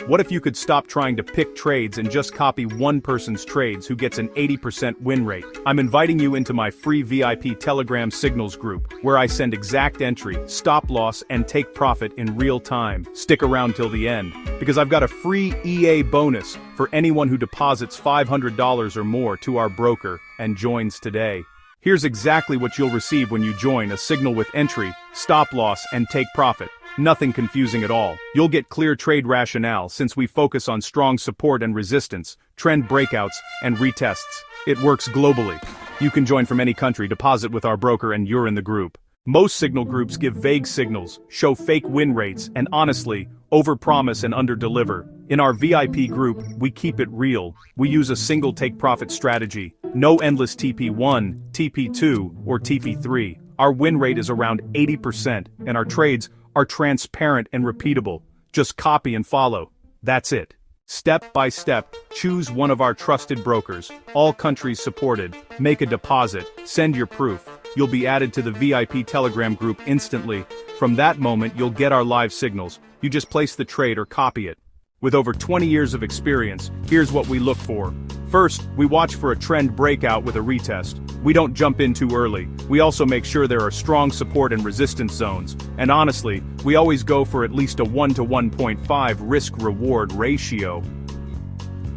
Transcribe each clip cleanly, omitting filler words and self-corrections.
What if you could stop trying to pick trades and just copy one person's trades who gets an 80% win rate? I'm inviting you into my free VIP Telegram Signals group, where I send exact entry, stop loss, and take profit in real time. Stick around till the end, because I've got a free EA bonus for anyone who deposits $500 or more to our broker and joins today. Here's exactly what you'll receive when you join: a signal with entry, stop loss, and take profit. Nothing confusing at all. You'll get clear trade rationale since we focus on strong support and resistance, trend breakouts, and retests. It works globally. You can join from any country, deposit with our broker, and you're in the group. Most signal groups give vague signals, show fake win rates, and honestly, overpromise and underdeliver. In our VIP group, we keep it real. We use a single take profit strategy. No endless TP1, TP2, or TP3. Our win rate is around 80%, and our trades are transparent and repeatable. Just copy and follow. That's it. Step by step, choose one of our trusted brokers, all countries supported, make a deposit, send your proof. You'll be added to the VIP Telegram group instantly. From that moment, you'll get our live signals. You just place the trade or copy it. With over 20 years of experience, here's what we look for. First, we watch for a trend breakout with a retest. We don't jump in too early. We also make sure there are strong support and resistance zones. And honestly, we always go for at least a 1 to 1.5 risk-reward ratio.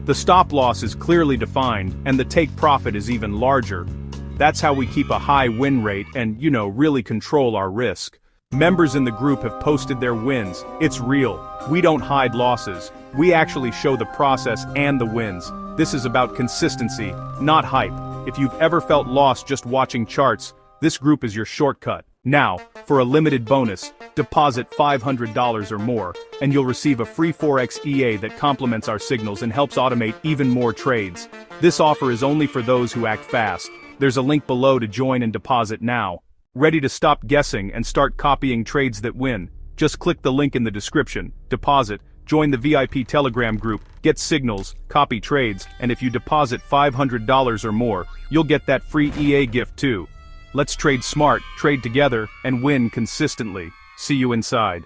The stop loss is clearly defined, and the take profit is even larger. That's how we keep a high win rate and, really control our risk. Members in the group have posted their wins. It's real. We don't hide losses. We actually show the process and the wins. This is about consistency, not hype. If you've ever felt lost just watching charts, this group is your shortcut. Now, for a limited bonus, deposit $500 or more, and you'll receive a free Forex EA that complements our signals and helps automate even more trades. This offer is only for those who act fast. There's a link below to join and deposit now. Ready to stop guessing and start copying trades that win? Just click the link in the description, deposit, join the VIP Telegram group, get signals, copy trades, and if you deposit $500 or more, you'll get that free EA gift too. Let's trade smart, trade together, and win consistently. See you inside.